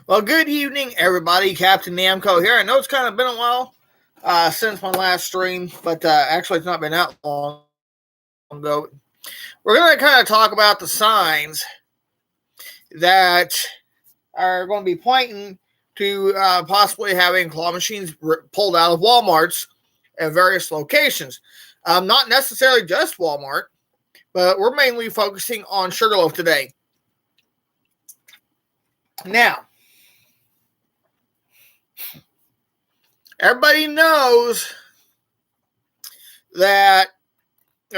Well, good evening, everybody. Captain Namco here. I know it's kind of been a while since my last stream, but actually, it's not been that long ago. We're going to kind of talk about the signs that are going to be pointing to possibly having claw machines pulled out of Walmarts at various locations. Not necessarily just Walmart, but we're mainly focusing on Sugarloaf today. Now, everybody knows that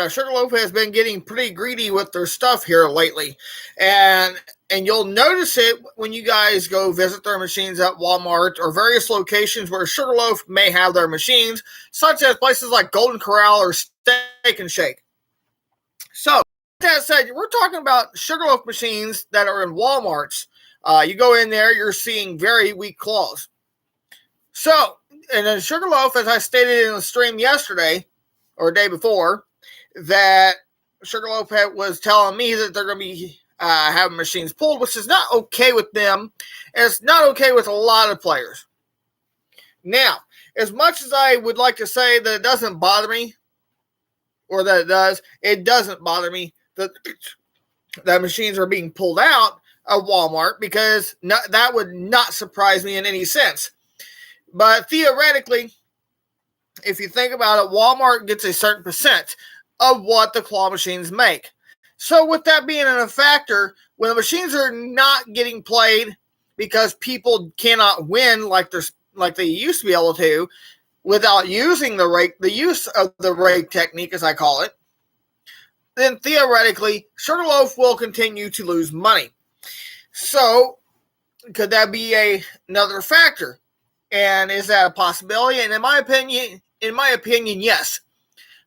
Sugarloaf has been getting pretty greedy with their stuff here lately, and you'll notice it when you guys go visit their machines at Walmart or various locations where Sugarloaf may have their machines, such as places like Golden Corral or Steak and Shake. So, that said, we're talking about Sugarloaf machines that are in Walmarts. You go in there, you're seeing very weak claws. So, and then Sugarloaf, as I stated in the stream yesterday or day before, that Sugarloaf was telling me that they're going to be having machines pulled, which is not okay with them, and it's not okay with a lot of players. Now, as much as I would like to say that it doesn't bother me, or that it doesn't bother me that machines are being pulled out of Walmart, because that would not surprise me in any sense. But theoretically, if you think about it, Walmart gets a certain percent of what the claw machines make. So with that being a factor, when the machines are not getting played because people cannot win like they used to be able to without using the use of the rake technique, as I call it, then theoretically, Sugarloaf will continue to lose money. So could that be another factor? And is that a possibility? And in my opinion, yes.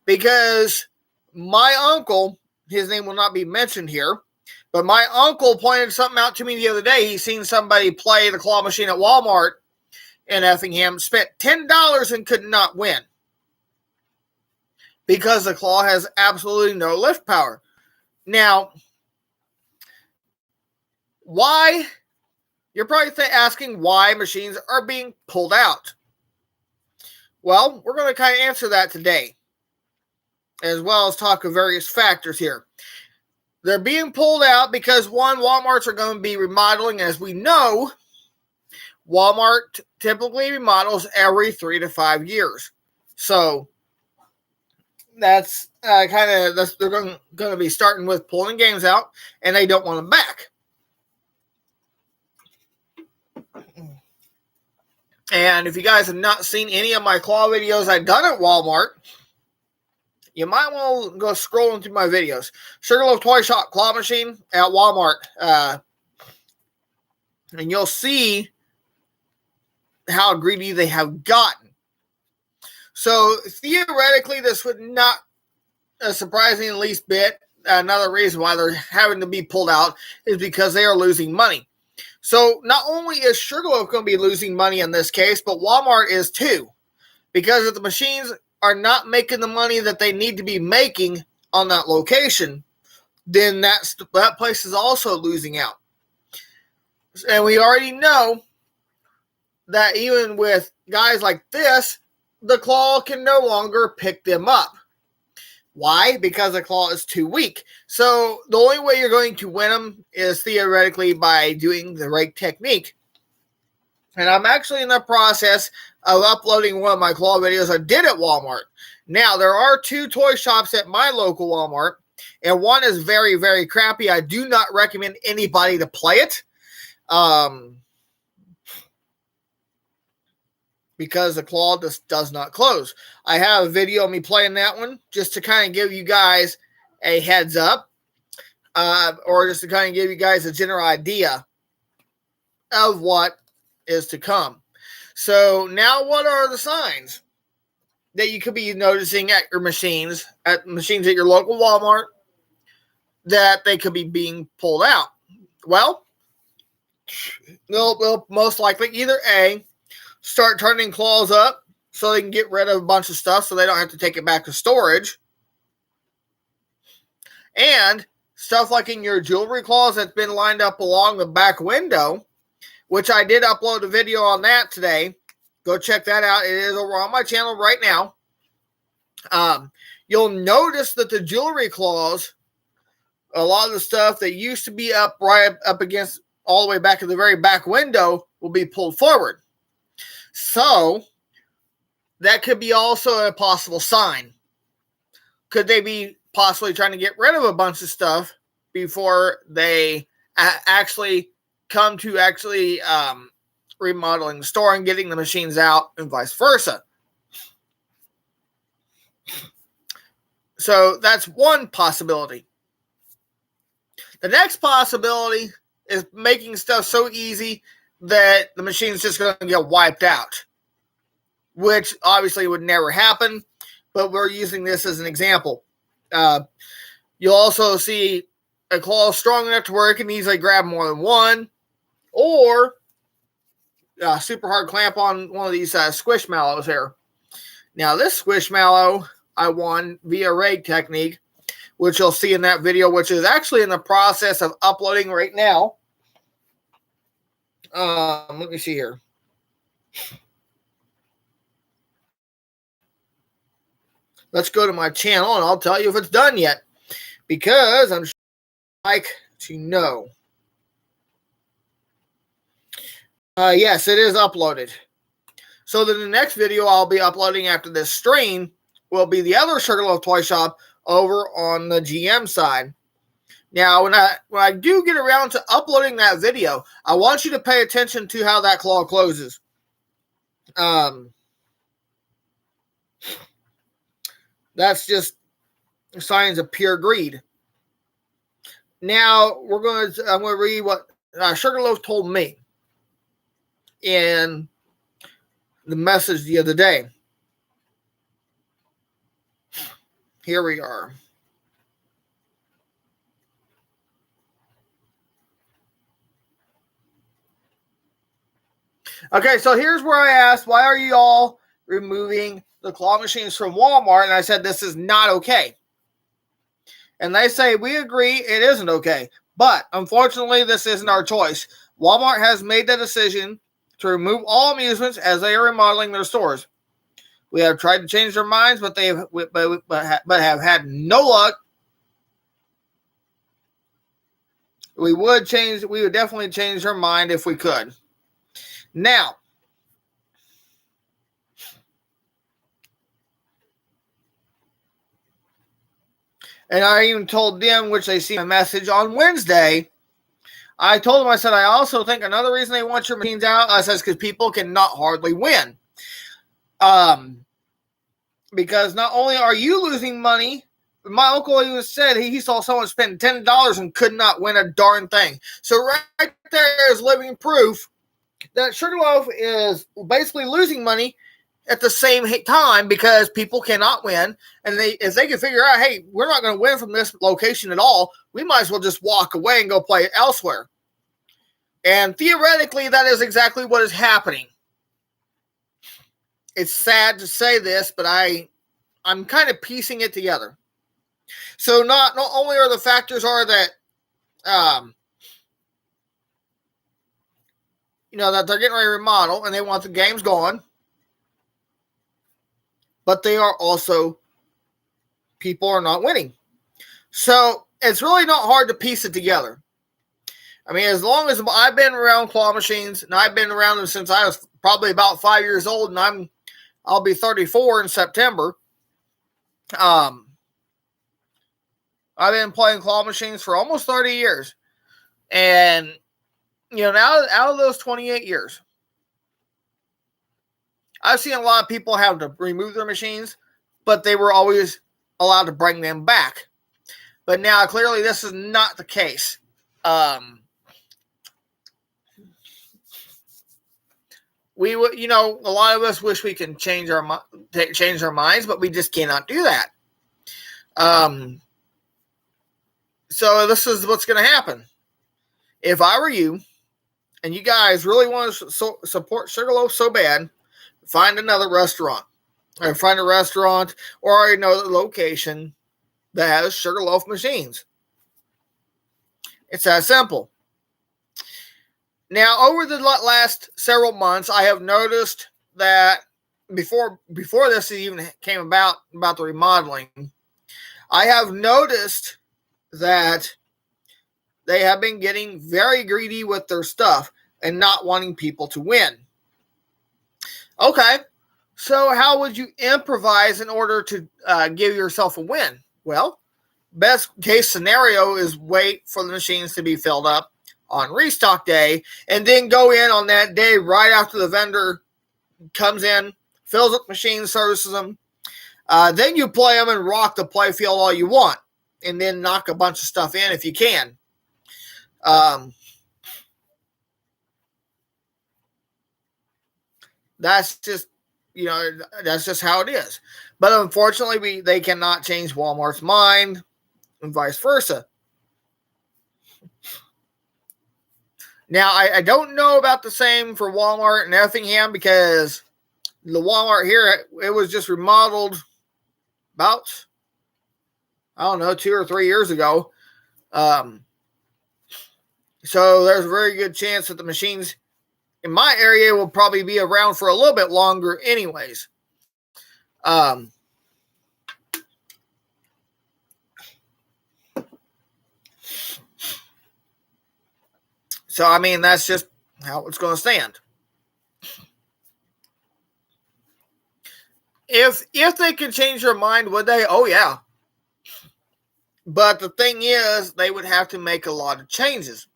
Because my uncle, his name will not be mentioned here, but my uncle pointed something out to me the other day. He's seen somebody play the claw machine at Walmart in Effingham, spent $10 and could not win. Because the claw has absolutely no lift power. Now, why? You're probably asking why machines are being pulled out. Well, we're going to kind of answer that today, as well as talk of various factors here. They're being pulled out because, one, Walmarts are going to be remodeling. As we know, Walmart typically remodels every 3 to 5 years. So that's they're going to be starting with pulling games out, and they don't want them back. And if you guys have not seen any of my claw videos I've done at Walmart, you might want to go scrolling through my videos. Sugarloaf Toy Shop claw machine at Walmart. And you'll see how greedy they have gotten. So theoretically, this would not surprise me in the least bit. Another reason why they're having to be pulled out is because they are losing money. So not only is Sugarloaf going to be losing money in this case, but Walmart is too. Because if the machines are not making the money that they need to be making on that location, then that place is also losing out. And we already know that even with guys like this, the claw can no longer pick them up. Why? Because the claw is too weak. So the only way you're going to win them is theoretically by doing the rake technique. And I'm actually in the process of uploading one of my claw videos I did at Walmart. Now, there are 2 toy shops at my local Walmart, and one is very, very crappy. I do not recommend anybody to play it. Because the claw just does not close. I have a video of me playing that one just to kind of give you guys a heads up, or just to kind of give you guys a general idea of what is to come. So now what are the signs that you could be noticing at your machines, at your local Walmart, that they could be being pulled out? Well, they'll most likely either A, start turning claws up so they can get rid of a bunch of stuff so they don't have to take it back to storage. And stuff like in your jewelry claws that's been lined up along the back window, which I did upload a video on that today. Go check that out. It is over on my channel right now. You'll notice that the jewelry claws, a lot of the stuff that used to be up right up against all the way back at the very back window will be pulled forward. So that could be also a possible sign. Could they be possibly trying to get rid of a bunch of stuff before they actually come to remodeling the store and getting the machines out and vice versa? So that's one possibility. The next possibility is making stuff so easy that the machine's just going to get wiped out, which obviously would never happen, but we're using this as an example. You'll also see a claw strong enough to where it can easily grab more than one, or a super hard clamp on one of these squishmallows here. Now, this squishmallow I won via rag technique, which you'll see in that video, which is actually in the process of uploading right now. Let me see here. Let's go to my channel and I'll tell you if it's done yet, because I'm sure I'd like to know. Yes, it is uploaded. So then the next video I'll be uploading after this stream will be the other Sugarloaf Toy Shop over on the GM side. Now, when I do get around to uploading that video, I want you to pay attention to how that claw closes. That's just signs of pure greed. Now, I'm going to read what Sugarloaf told me in the message the other day. Here we are. Okay, so here's where I asked, why are you all removing the claw machines from Walmart? And I said, this is not okay. And they say, we agree it isn't okay. But unfortunately, this isn't our choice. Walmart has made the decision to remove all amusements as they are remodeling their stores. We have tried to change their minds, but have had no luck. We would definitely change their mind if we could. Now, and I even told them, which they see my message on Wednesday, I told them, I said, I also think another reason they want your machines out, I says, because people cannot hardly win. Because not only are you losing money, my uncle even said he saw someone spend $10 and could not win a darn thing. So right there is living proof that Sugarloaf is basically losing money at the same time because people cannot win. And if they can figure out, hey, we're not going to win from this location at all, we might as well just walk away and go play elsewhere. And theoretically, that is exactly what is happening. It's sad to say this, but I'm kind of piecing it together. So not only are the factors are that, that they're getting ready to remodel and they want the games going, but they are also, people are not winning. So it's really not hard to piece it together. I mean, as long as I've been around claw machines, and I've been around them since I was probably about 5 years old, and I'll be 34 in September. I've been playing claw machines for almost 30 years. And, now out of those 28 years, I've seen a lot of people have to remove their machines, but they were always allowed to bring them back. But now, clearly, this is not the case. We would, a lot of us wish we can change our minds, but we just cannot do that. So this is what's going to happen. If I were you, and you guys really want to support Sugarloaf so bad, find another restaurant, or find a restaurant or another location that has Sugarloaf machines. It's that simple. Now, over the last several months, I have noticed that before this even came about the remodeling, I have noticed that they have been getting very greedy with their stuff and not wanting people to win. Okay, so how would you improvise in order to give yourself a win? Well, best case scenario is wait for the machines to be filled up on restock day and then go in on that day right after the vendor comes in, fills up machines, services them. Then you play them and rock the play field all you want, and then knock a bunch of stuff in if you can. That's just, that's just how it is. But unfortunately, they cannot change Walmart's mind, and vice versa. Now, I don't know about the same for Walmart in Effingham, because the Walmart here, it was just remodeled about, I don't know, 2 or 3 years ago. So there's a very good chance that the machines in my area will probably be around for a little bit longer anyways. So, I mean, that's just how it's going to stand. If they could change their mind, would they? Oh, yeah. But the thing is, they would have to make a lot of changes.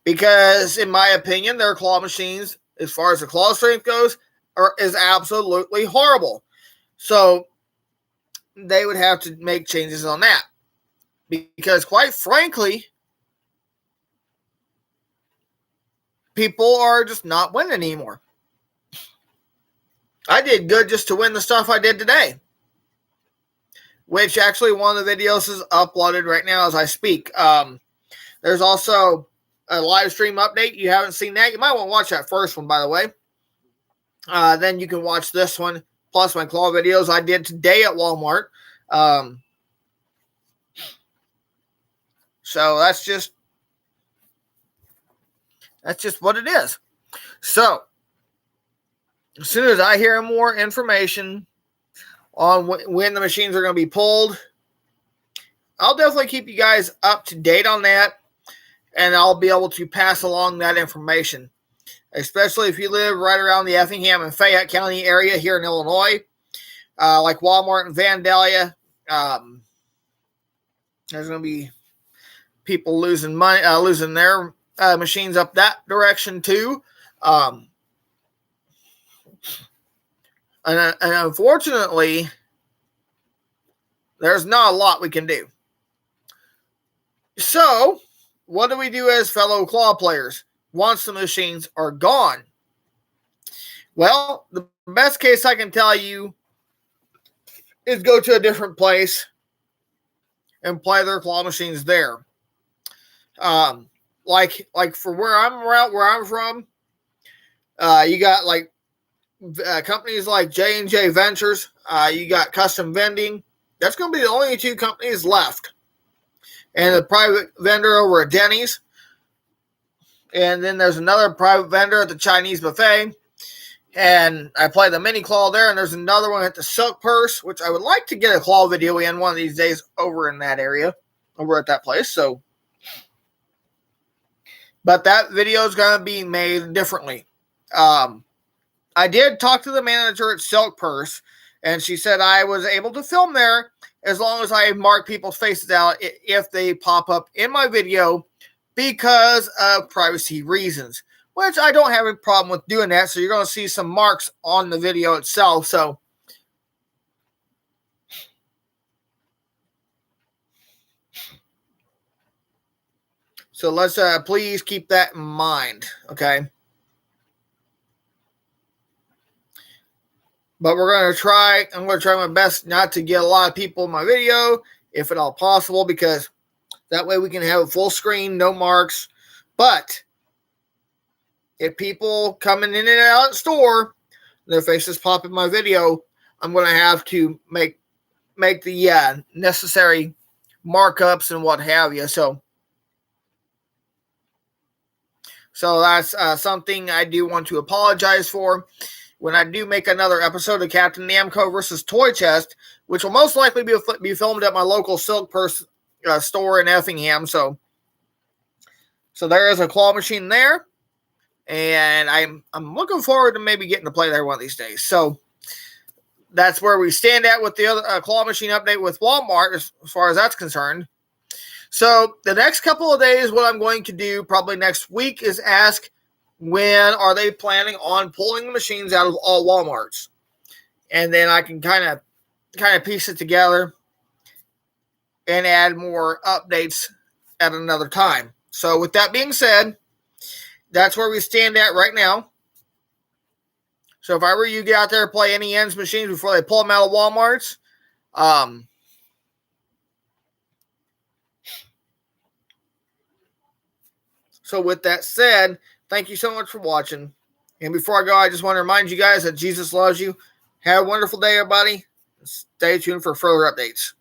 Because, in my opinion, their claw machines, as far as the claw strength goes, is absolutely horrible. So, they would have to make changes on that. Because, quite frankly, people are just not winning anymore. I did good just to win the stuff I did today, which actually one of the videos is uploaded right now as I speak. There's also a live stream update. You haven't seen that, you might want to watch that first one, by the way. Then you can watch this one, plus my claw videos I did today at Walmart. So that's just what it is. So as soon as I hear more information on when the machines are going to be pulled, I'll definitely keep you guys up to date on that, and I'll be able to pass along that information, especially if you live right around the Effingham and Fayette County area here in Illinois, like Walmart and Vandalia. There's going to be people losing money, losing their machines up that direction too. And unfortunately, there's not a lot we can do. So, what do we do as fellow claw players once the machines are gone? Well, the best case I can tell you is go to a different place and play their claw machines there. Like for where I'm from, you got like companies like J&J Ventures. You got Custom Vending. That's going to be the only 2 companies left. And a private vendor over at Denny's. And then there's another private vendor at the Chinese buffet. And I play the mini claw there. And there's another one at the Silk Purse, which I would like to get a claw video in one of these days over in that area, over at that place. So, but that video is going to be made differently. I did talk to the manager at Silk Purse, and she said I was able to film there as long as I mark people's faces out if they pop up in my video because of privacy reasons, which I don't have a problem with doing that. So you're going to see some marks on the video itself. So let's please keep that in mind, okay? But I'm going to try my best not to get a lot of people in my video, if at all possible, because that way we can have a full screen, no marks. But if people coming in and out of the store, their faces pop in my video, I'm going to have to make the necessary markups and what have you. So So that's something I do want to apologize for. When I do make another episode of Captain Namco versus Toy Chest, which will most likely be filmed at my local Silk Purse store in Effingham. So there is a claw machine there, and I'm looking forward to maybe getting to play there one of these days. So that's where we stand at with the other claw machine update with Walmart as far as that's concerned. So the next couple of days, what I'm going to do probably next week is ask, when are they planning on pulling the machines out of all Walmarts? And then I can kind of piece it together and add more updates at another time. So with that being said, that's where we stand at right now. So if I were you, get out there and play any ends machines before they pull them out of Walmarts. So with that said, thank you so much for watching. And before I go, I just want to remind you guys that Jesus loves you. Have a wonderful day, everybody. Stay tuned for further updates.